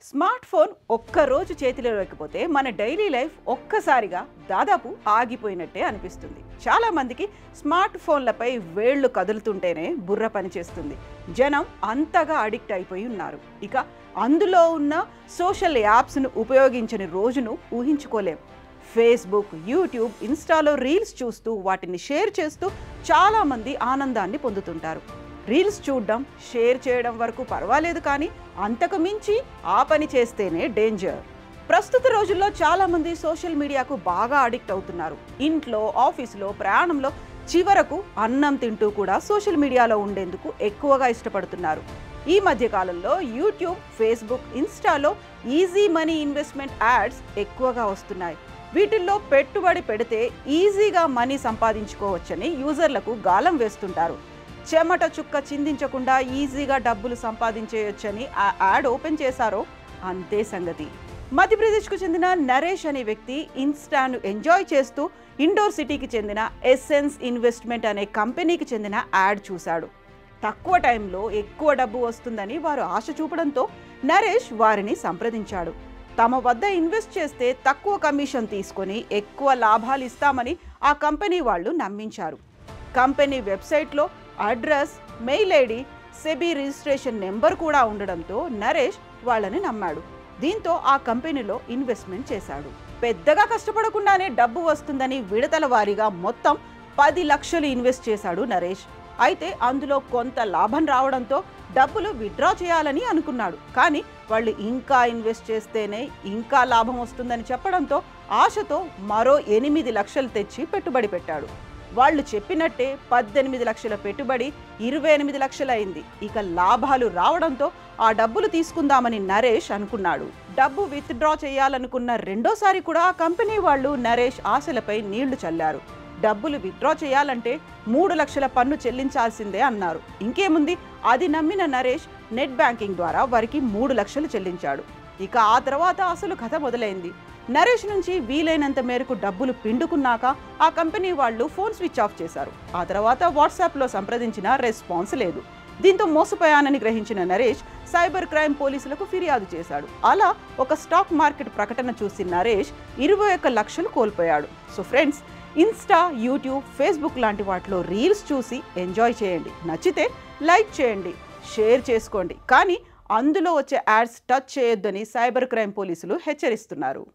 Smart phone ఒక్క రోజు చేతిలో లేకపోతే మన డైలీ లైఫ్ ఒక్కసారిగా దాదాపు ఆగిపోయినట్టే అనిపిస్తుంది. చాలా మందికి స్మార్ట్ ఫోన్లపై వేళ్లు కదులుతుంటేనే బుర్ర పనిచేస్తుంది. జనం అంతగా అడిక్ట్ అయిపోయి ఉన్నారు. ఇక అందులో ఉన్న సోషల్ యాప్స్ను ఉపయోగించని రోజును ఊహించుకోలేం. ఫేస్బుక్, యూట్యూబ్, ఇన్స్టాలో రీల్స్ చూస్తూ వాటిని షేర్ చేస్తూ చాలామంది ఆనందాన్ని పొందుతుంటారు. రీల్స్ చూడడం, షేర్ చేయడం వరకు పర్వాలేదు, కానీ అంతకు మించి ఆ పని చేస్తేనే డేంజర్. ప్రస్తుత రోజుల్లో చాలామంది సోషల్ మీడియాకు బాగా అడిక్ట్ అవుతున్నారు. ఇంట్లో, ఆఫీసులో, ప్రయాణంలో, చివరకు అన్నం తింటూ కూడా సోషల్ మీడియాలో ఉండేందుకు ఎక్కువగా ఇష్టపడుతున్నారు. ఈ మధ్య కాలంలో యూట్యూబ్, ఫేస్బుక్, ఇన్స్టాలో ఈజీ మనీ ఇన్వెస్ట్మెంట్ యాడ్స్ ఎక్కువగా వస్తున్నాయి. వీటిల్లో పెట్టుబడి పెడితే ఈజీగా మనీ సంపాదించుకోవచ్చని యూజర్లకు గాలం వేస్తుంటారు. చెమట చుక్క చిందించకుండా ఈజీగా డబ్బులు సంపాదించేయొచ్చని ఆ యాడ్ ఓపెన్ చేశారో అంతే సంగతి. మధ్యప్రదేశ్కు చెందిన నరేష్ అనే వ్యక్తి ఇన్స్టాను ఎంజాయ్ చేస్తూ ఇండోర్ సిటీకి చెందిన ఎసెన్స్ ఇన్వెస్ట్మెంట్ అనే కంపెనీకి చెందిన యాడ్ చూశాడు. తక్కువ టైంలో ఎక్కువ డబ్బు వస్తుందని వారు ఆశ చూపడంతో నరేష్ వారిని సంప్రదించాడు. తమ వద్ద ఇన్వెస్ట్ చేస్తే తక్కువ కమిషన్ తీసుకొని ఎక్కువ లాభాలు ఇస్తామని ఆ కంపెనీ వాళ్ళు నమ్మించారు. కంపెనీ వెబ్సైట్లో address, mail ID, SEBI registration number కూడా ఉండడంతో నరేష్ వాళ్ళని నమ్మాడు. దీంతో ఆ కంపెనీలో ఇన్వెస్ట్మెంట్ చేశాడు. పెద్దగా కష్టపడకుండానే డబ్బు వస్తుందని విడతల వారీగా మొత్తం 10 లక్షలు ఇన్వెస్ట్ చేశాడు నరేష్. అయితే అందులో కొంత లాభం రావడంతో డబ్బులు విత్డ్రా చేయాలని అనుకున్నాడు. కానీ వాళ్ళు ఇంకా ఇన్వెస్ట్ చేస్తేనే ఇంకా లాభం వస్తుందని చెప్పడంతో ఆశతో మరో 8 లక్షలు తెచ్చి పెట్టుబడి పెట్టాడు. వాళ్ళు చెప్పినట్టే 18 లక్షల పెట్టుబడి 28 లక్షలైంది. ఇక లాభాలు రావడంతో ఆ డబ్బులు తీసుకుందామని నరేష్ అనుకున్నాడు. డబ్బు విత్డ్రా చేయాలనుకున్న రెండోసారి కూడా ఆ కంపెనీ వాళ్ళు నరేష్ ఆశలపై నీళ్లు చల్లారు. డబ్బులు విత్డ్రా చేయాలంటే 3 లక్షల పన్ను చెల్లించాల్సిందే అన్నారు. ఇంకేముంది, అది నమ్మిన నరేష్ నెట్ బ్యాంకింగ్ ద్వారా వారికి 3 లక్షలు చెల్లించాడు. ఇక ఆ తర్వాత అసలు కథ మొదలైంది. నరేష్ నుంచి వీలైనంత మేరకు డబ్బులు పిండుకున్నాక ఆ కంపెనీ వాళ్ళు ఫోన్ స్విచ్ ఆఫ్ చేశారు. ఆ తర్వాత వాట్సాప్లో సంప్రదించిన రెస్పాన్స్ లేదు. దీంతో మోసపోయానని గ్రహించిన నరేష్ సైబర్ క్రైమ్ పోలీసులకు ఫిర్యాదు చేశాడు. అలా ఒక స్టాక్ మార్కెట్ ప్రకటన చూసి నరేష్ 21 లక్షలు కోల్పోయాడు. So friends, Insta, YouTube, Facebook లాంటి వాటిలో రీల్స్ చూసి ఎంజాయ్ చేయండి. నచ్చితే లైక్ చేయండి, షేర్ చేసుకోండి, కానీ అందులో వచ్చే యాడ్స్ టచ్ చేయొద్దని సైబర్ క్రైమ్ పోలీసులు హెచ్చరిస్తున్నారు.